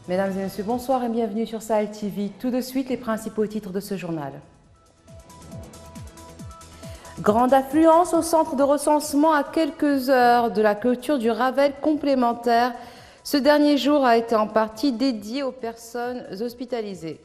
Mesdames et messieurs, bonsoir et bienvenue sur Sahel TV. Tout de suite, les principaux titres de ce journal. Grande affluence au centre de recensement à quelques heures de la clôture du Ravel complémentaire. Ce dernier jour a été en partie dédié aux personnes hospitalisées.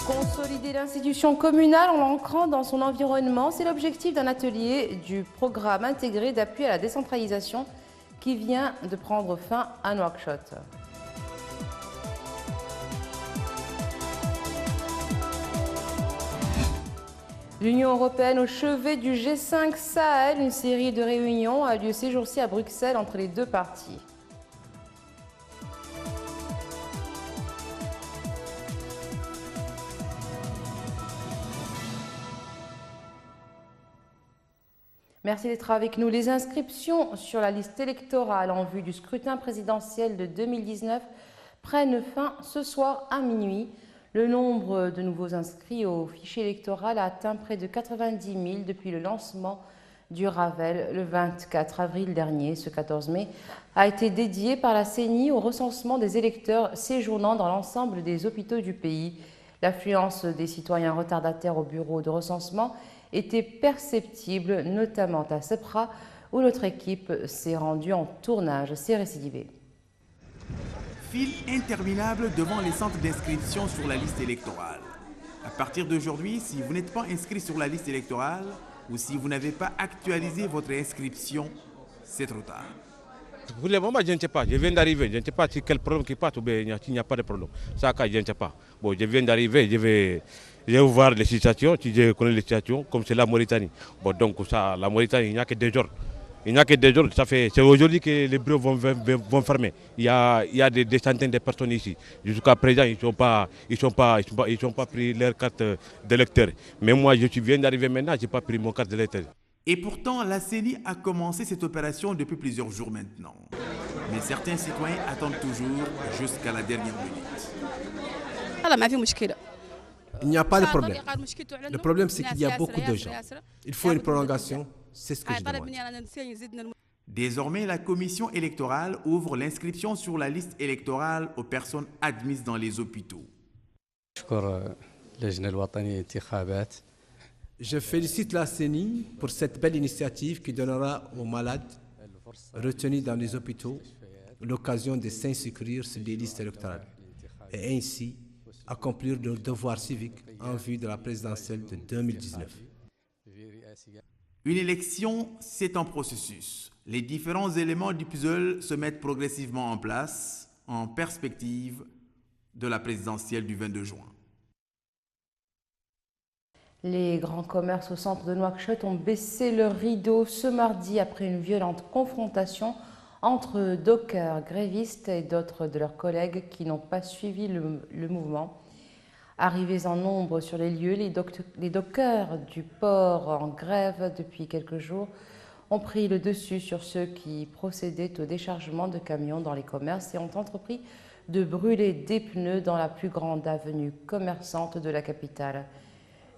Consolider l'institution communale en l'ancrant dans son environnement, c'est l'objectif d'un atelier du programme intégré d'appui à la décentralisation qui vient de prendre fin à Nouakchott. L'Union européenne au chevet du G5 Sahel, une série de réunions a lieu ces jours-ci à Bruxelles entre les deux parties. Merci d'être avec nous. Les inscriptions sur la liste électorale en vue du scrutin présidentiel de 2019 prennent fin ce soir à minuit. Le nombre de nouveaux inscrits au fichier électoral a atteint près de 90 000 depuis le lancement du Ravel le 24 avril dernier. Ce 14 mai a été dédié par la CENI au recensement des électeurs séjournant dans l'ensemble des hôpitaux du pays. L'affluence des citoyens retardataires au bureau de recensement était perceptible, notamment à Sepra, où notre équipe s'est rendue en tournage. C'est récidivé. File interminable devant les centres d'inscription sur la liste électorale. À partir d'aujourd'hui, si vous n'êtes pas inscrit sur la liste électorale ou si vous n'avez pas actualisé votre inscription, c'est trop tard. Pour le moment, je ne sais pas. Je viens d'arriver. Je ne sais pas si quel problème qui passe ou bien il n'y a pas de problème. Ça, je ne sais pas. Bon, je viens d'arriver. Je vais voir les situations. Si je connais les situations, comme c'est la Mauritanie. Bon, donc, ça, la Mauritanie, il n'y a que 2 jours. Il n'y a que 2 jours. C'est aujourd'hui que les bureaux vont fermer. Il y a des centaines de personnes ici. Jusqu'à présent, ils n'ont pas pris leur carte d'électeur. Mais moi, je viens d'arriver maintenant. Je n'ai pas pris mon carte d'électeur. Et pourtant, la CENI a commencé cette opération depuis plusieurs jours maintenant. Mais certains citoyens attendent toujours jusqu'à la dernière minute. Il n'y a pas de problème. Le problème, c'est qu'il y a beaucoup de gens. Il faut une prolongation, c'est ce que je demande. Désormais, la commission électorale ouvre l'inscription sur la liste électorale aux personnes admises dans les hôpitaux. Je félicite la CENI pour cette belle initiative qui donnera aux malades retenus dans les hôpitaux l'occasion de s'inscrire sur les listes électorales et ainsi accomplir leur devoir civique en vue de la présidentielle de 2019. Une élection, c'est un processus. Les différents éléments du puzzle se mettent progressivement en place en perspective de la présidentielle du 22 juin. Les grands commerces au centre de Nouakchott ont baissé leur rideau ce mardi après une violente confrontation entre dockers grévistes et d'autres de leurs collègues qui n'ont pas suivi le mouvement. Arrivés en nombre sur les lieux, les dockers du port en grève depuis quelques jours ont pris le dessus sur ceux qui procédaient au déchargement de camions dans les commerces et ont entrepris de brûler des pneus dans la plus grande avenue commerçante de la capitale.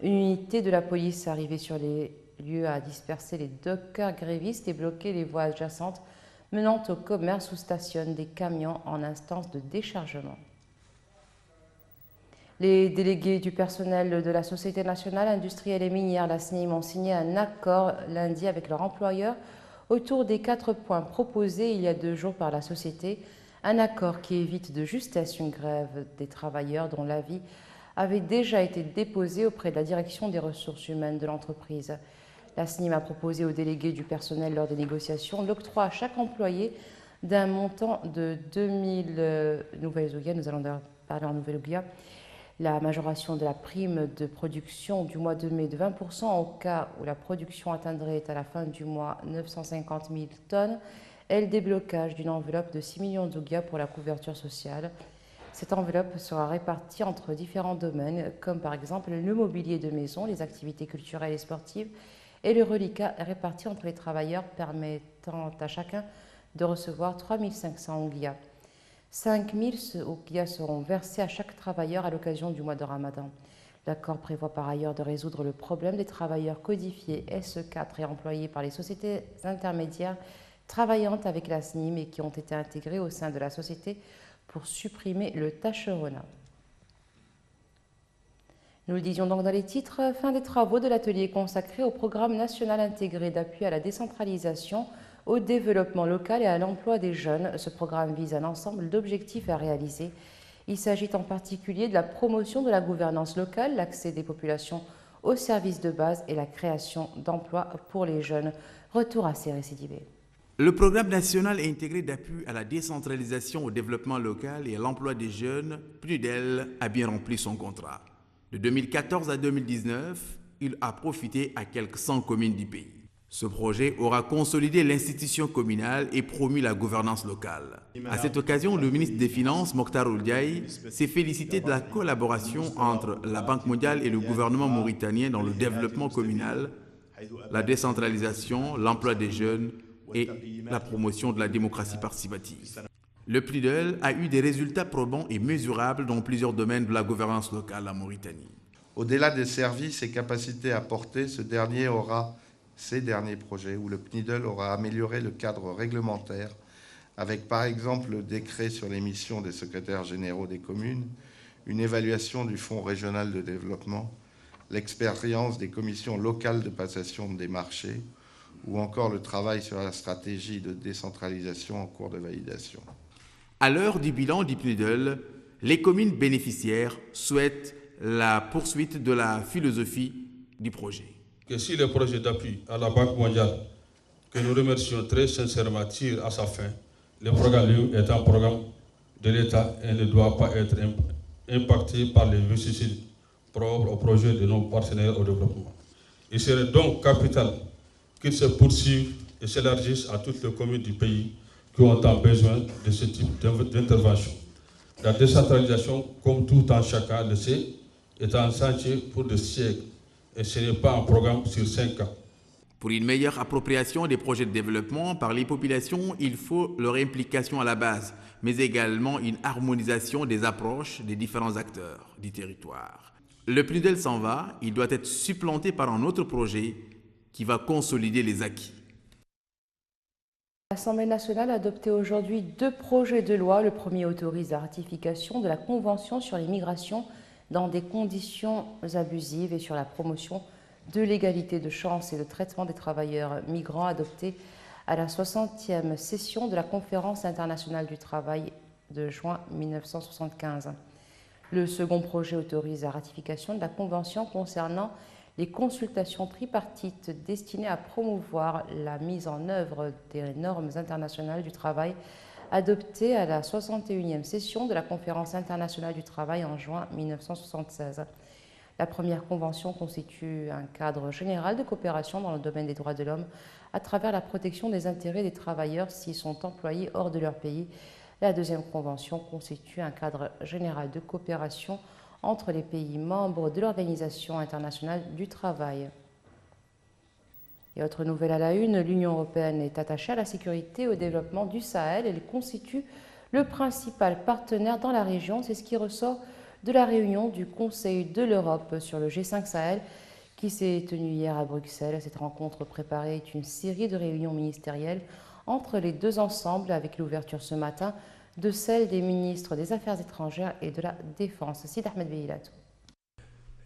Une unité de la police arrivée sur les lieux a dispersé les dockers grévistes et bloqué les voies adjacentes menant au commerce où stationnent des camions en instance de déchargement. Les délégués du personnel de la Société nationale industrielle et minière, la SNIM, ont signé un accord lundi avec leur employeur autour des 4 points proposés il y a 2 jours par la société. Un accord qui évite de justesse une grève des travailleurs dont l'avis avait déjà été déposé auprès de la direction des ressources humaines de l'entreprise. La SNIM a proposé aux délégués du personnel lors des négociations l'octroi à chaque employé d'un montant de 2000 nouvelles ouguias. Nous allons d'ailleurs parler en nouvelles ouguias. La majoration de la prime de production du mois de mai de 20% au cas où la production atteindrait à la fin du mois 950 000 tonnes et le déblocage d'une enveloppe de 6 millions d'ouguias pour la couverture sociale. Cette enveloppe sera répartie entre différents domaines, comme par exemple le mobilier de maison, les activités culturelles et sportives, et le reliquat réparti entre les travailleurs, permettant à chacun de recevoir 3 500 ouguias. 5 000 ouguias seront versées à chaque travailleur à l'occasion du mois de Ramadan. L'accord prévoit par ailleurs de résoudre le problème des travailleurs codifiés SE4 et employés par les sociétés intermédiaires travaillant avec la SNIM et qui ont été intégrés au sein de la société pour supprimer le tâcheronat. Nous le disions donc dans les titres, fin des travaux de l'atelier consacré au programme national intégré d'appui à la décentralisation, au développement local et à l'emploi des jeunes. Ce programme vise un ensemble d'objectifs à réaliser. Il s'agit en particulier de la promotion de la gouvernance locale, l'accès des populations aux services de base et la création d'emplois pour les jeunes. Retour à ces récidivés. Le programme national intégré d'appui à la décentralisation, au développement local et à l'emploi des jeunes, PNUDEL, a bien rempli son contrat. De 2014 à 2019, il a profité à quelques 100 communes du pays. Ce projet aura consolidé l'institution communale et promu la gouvernance locale. À cette occasion, le ministre des Finances, Mokhtar Ould Ndiaye, s'est félicité de la collaboration entre la Banque mondiale et le gouvernement mauritanien dans le développement communal, la décentralisation, l'emploi des jeunes et la promotion de la démocratie participative. Le PNUDEL a eu des résultats probants et mesurables dans plusieurs domaines de la gouvernance locale en Mauritanie. Au-delà des services et capacités apportées, ces derniers projets où le PNUDEL aura amélioré le cadre réglementaire avec par exemple le décret sur les missions des secrétaires généraux des communes, une évaluation du Fonds régional de développement, l'expérience des commissions locales de passation des marchés ou encore le travail sur la stratégie de décentralisation en cours de validation. À l'heure du bilan du PNUDEL, les communes bénéficiaires souhaitent la poursuite de la philosophie du projet. Que si le projet d'appui à la Banque mondiale, que nous remercions très sincèrement, tire à sa fin, le programme LIU est un programme de l'État et ne doit pas être impacté par les vicissitudes propres au projet de nos partenaires au développement. Il serait donc capital qu'il se poursuive et s'élargisse à toutes les communes du pays qui ont tant besoin de ce type d'intervention. La décentralisation, comme tout un chacun le sait, est un chantier pour des siècles et ce n'est pas un programme sur 5 ans. Pour une meilleure appropriation des projets de développement par les populations, il faut leur implication à la base, mais également une harmonisation des approches des différents acteurs du territoire. Le PNUDEL s'en va, il doit être supplanté par un autre projet qui va consolider les acquis. L'Assemblée nationale a adopté aujourd'hui 2 projets de loi. Le premier autorise la ratification de la Convention sur les migrations dans des conditions abusives et sur la promotion de l'égalité de chance et de traitement des travailleurs migrants, adoptée à la 60e session de la Conférence internationale du travail de juin 1975. Le second projet autorise la ratification de la Convention concernant les consultations tripartites destinées à promouvoir la mise en œuvre des normes internationales du travail, adoptée à la 61e session de la Conférence internationale du travail en juin 1976. La première convention constitue un cadre général de coopération dans le domaine des droits de l'homme à travers la protection des intérêts des travailleurs s'ils sont employés hors de leur pays. La deuxième convention constitue un cadre général de coopération entre les pays membres de l'Organisation internationale du travail. Et autre nouvelle à la une, l'Union européenne est attachée à la sécurité et au développement du Sahel. Elle constitue le principal partenaire dans la région. C'est ce qui ressort de la réunion du Conseil de l'Europe sur le G5 Sahel qui s'est tenue hier à Bruxelles. Cette rencontre préparée est une série de réunions ministérielles entre les deux ensembles avec l'ouverture ce matin de celle des ministres des Affaires étrangères et de la Défense. Sid Ahmed Behilatou.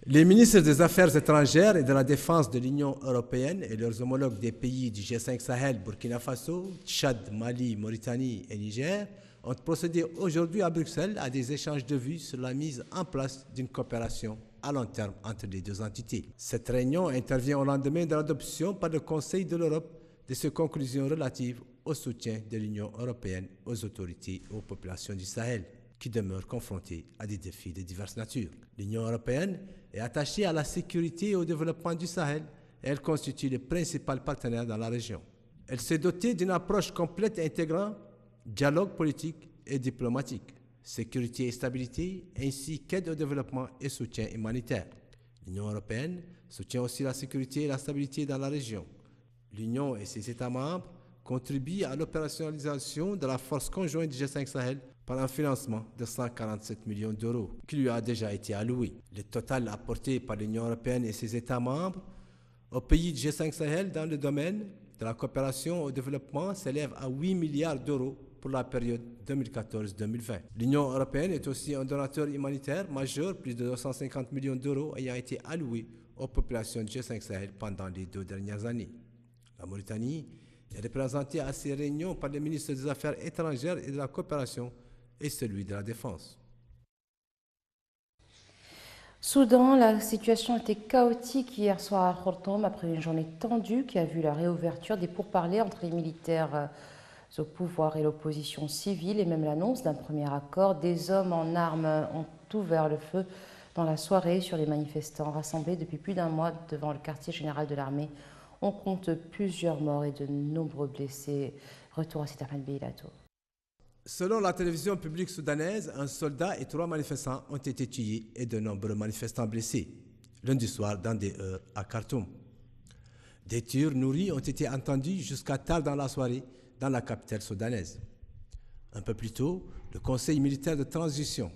Les ministres des Affaires étrangères et de la Défense de l'Union européenne et leurs homologues des pays du G5 Sahel, Burkina Faso, Tchad, Mali, Mauritanie et Niger ont procédé aujourd'hui à Bruxelles à des échanges de vues sur la mise en place d'une coopération à long terme entre les deux entités. Cette réunion intervient au lendemain de l'adoption par le Conseil de l'Europe de ses conclusions relatives au soutien de l'Union européenne aux autorités et aux populations du Sahel, qui demeurent confrontées à des défis de diverses natures. L'Union européenne est attachée à la sécurité et au développement du Sahel et elle constitue le principal partenaire dans la région. Elle s'est dotée d'une approche complète intégrant dialogue politique et diplomatique, sécurité et stabilité, ainsi qu'aide au développement et soutien humanitaire. L'Union européenne soutient aussi la sécurité et la stabilité dans la région. L'Union et ses États membres contribuent à l'opérationnalisation de la force conjointe du G5 Sahel par un financement de 147 millions d'euros qui lui a déjà été alloué. Le total apporté par l'Union européenne et ses États membres au pays du G5 Sahel dans le domaine de la coopération au développement s'élève à 8 milliards d'euros pour la période 2014-2020. L'Union européenne est aussi un donateur humanitaire majeur, plus de 250 millions d'euros ayant été alloués aux populations du G5 Sahel pendant les 2 dernières années. La Mauritanie est représentée à ces réunions par le ministre des Affaires étrangères et de la coopération et celui de la Défense. Soudan, la situation était chaotique hier soir à Khartoum après une journée tendue qui a vu la réouverture des pourparlers entre les militaires au pouvoir et l'opposition civile et même l'annonce d'un premier accord. Des hommes en armes ont ouvert le feu dans la soirée sur les manifestants rassemblés depuis plus d'un mois devant le quartier général de l'armée. On compte plusieurs morts et de nombreux blessés. Retour à Sitaman Beilato. Selon la télévision publique soudanaise, un soldat et 3 manifestants ont été tués et de nombreux manifestants blessés lundi soir dans des heurts à Khartoum. Des tirs nourris ont été entendus jusqu'à tard dans la soirée dans la capitale soudanaise. Un peu plus tôt, le Conseil militaire de transition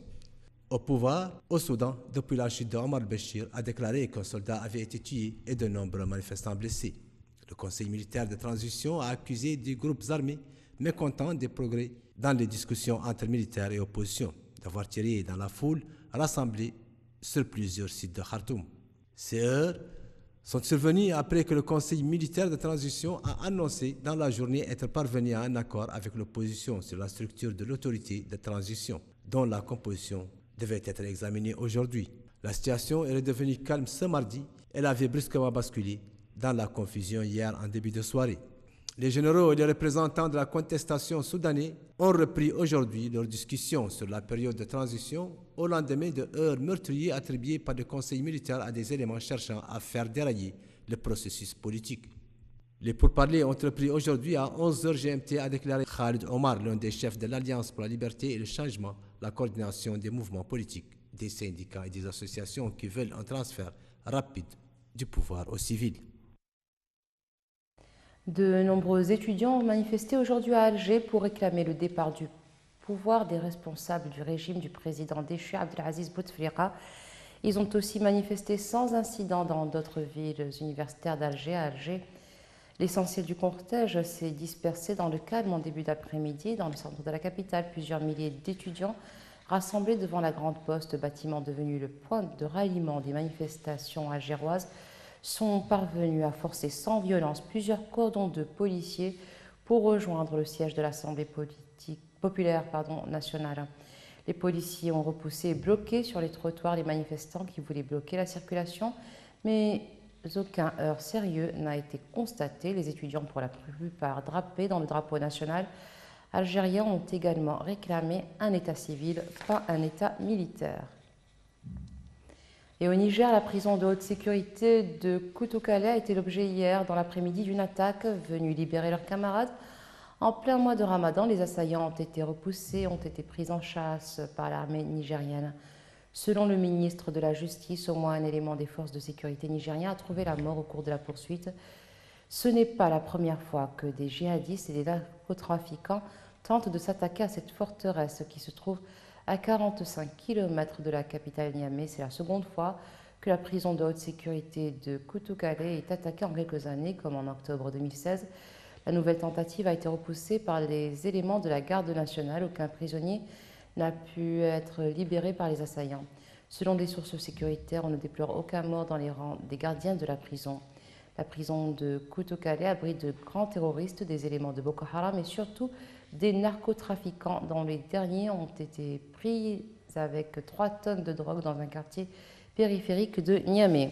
au pouvoir au Soudan depuis la chute d'Omar al-Béchir a déclaré qu'un soldat avait été tué et de nombreux manifestants blessés. Le Conseil militaire de transition a accusé des groupes armés mécontents des progrès dans les discussions entre militaires et opposition d'avoir tiré dans la foule rassemblée sur plusieurs sites de Khartoum. Ces heurts sont survenus après que le Conseil militaire de transition a annoncé dans la journée être parvenu à un accord avec l'opposition sur la structure de l'autorité de transition, dont la composition devait être examinée aujourd'hui. La situation est redevenue calme ce mardi. Elle avait brusquement basculé dans la confusion hier en début de soirée. Les généraux et les représentants de la contestation soudanais ont repris aujourd'hui leurs discussions sur la période de transition au lendemain de heurts meurtriers attribués par le Conseil militaire à des éléments cherchant à faire dérailler le processus politique. Les pourparlers ont repris aujourd'hui à 11h GMT, a déclaré Khalid Omar, l'un des chefs de l'Alliance pour la liberté et le changement, la coordination des mouvements politiques, des syndicats et des associations qui veulent un transfert rapide du pouvoir aux civils. De nombreux étudiants ont manifesté aujourd'hui à Alger pour réclamer le départ du pouvoir des responsables du régime du président déchu Abdelaziz Bouteflika. Ils ont aussi manifesté sans incident dans d'autres villes universitaires d'Alger. À Alger, l'essentiel du cortège s'est dispersé dans le calme en début d'après-midi. Dans le centre de la capitale, plusieurs milliers d'étudiants rassemblés devant la Grande Poste, bâtiment devenu le point de ralliement des manifestations algéroises, sont parvenus à forcer sans violence plusieurs cordons de policiers pour rejoindre le siège de l'Assemblée populaire nationale. Les policiers ont repoussé et bloqué sur les trottoirs les manifestants qui voulaient bloquer la circulation, mais aucun heurt sérieux n'a été constaté. Les étudiants, pour la plupart drapés dans le drapeau national algérien, ont également réclamé un état civil, pas un état militaire. Et au Niger, la prison de haute sécurité de Koutoukale a été l'objet hier dans l'après-midi d'une attaque venue libérer leurs camarades. En plein mois de Ramadan, les assaillants ont été repoussés, ont été pris en chasse par l'armée nigérienne. Selon le ministre de la Justice, au moins un élément des forces de sécurité nigériens a trouvé la mort au cours de la poursuite. Ce n'est pas la première fois que des djihadistes et des narcotrafiquants tentent de s'attaquer à cette forteresse qui se trouve à 45 km de la capitale Niamey. C'est la seconde fois que la prison de haute sécurité de Koutoukale est attaquée en quelques années, comme en octobre 2016. La nouvelle tentative a été repoussée par les éléments de la garde nationale. Aucun prisonnier n'a pu être libéré par les assaillants. Selon des sources sécuritaires, on ne déplore aucun mort dans les rangs des gardiens de la prison. La prison de Koutoukale abrite de grands terroristes, des éléments de Boko Haram et surtout des narcotrafiquants, dont les derniers ont été pris avec 3 tonnes de drogue dans un quartier périphérique de Niamey.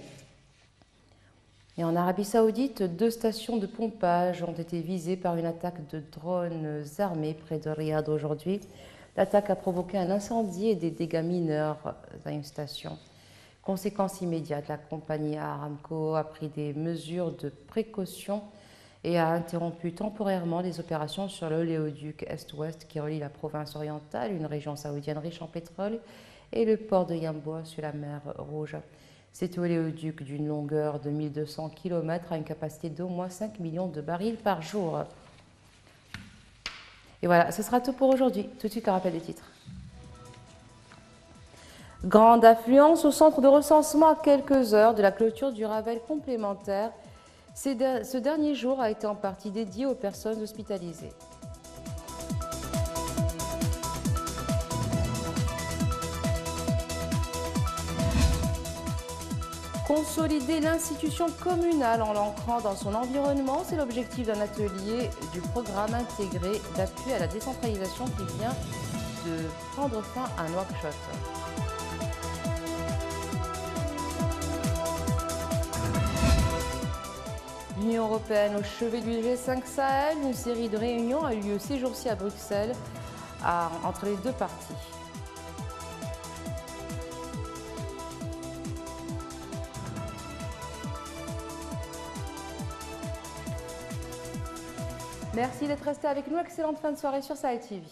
Et en Arabie Saoudite, 2 stations de pompage ont été visées par une attaque de drones armés près de Riyad aujourd'hui. L'attaque a provoqué un incendie et des dégâts mineurs à une station. Conséquence immédiate, la compagnie Aramco a pris des mesures de précaution et a interrompu temporairement les opérations sur l'oléoduc Est-Ouest qui relie la province orientale, une région saoudienne riche en pétrole, et le port de Yamboua sur la mer Rouge. Cet oléoduc d'une longueur de 1200 km a une capacité d'au moins 5 millions de barils par jour. Et voilà, ce sera tout pour aujourd'hui. Tout de suite, le rappel des titres. Grande affluence au centre de recensement à quelques heures de la clôture du Ravel complémentaire. Ce dernier jour a été en partie dédié aux personnes hospitalisées. Consolider l'institution communale en l'ancrant dans son environnement, c'est l'objectif d'un atelier du programme intégré d'appui à la décentralisation qui vient de prendre fin à Nouakchott. L'Union européenne au chevet du G5 Sahel, une série de réunions a eu lieu ces jours-ci à Bruxelles entre les deux parties. Merci d'être resté avec nous. Excellente fin de soirée sur Sahel TV.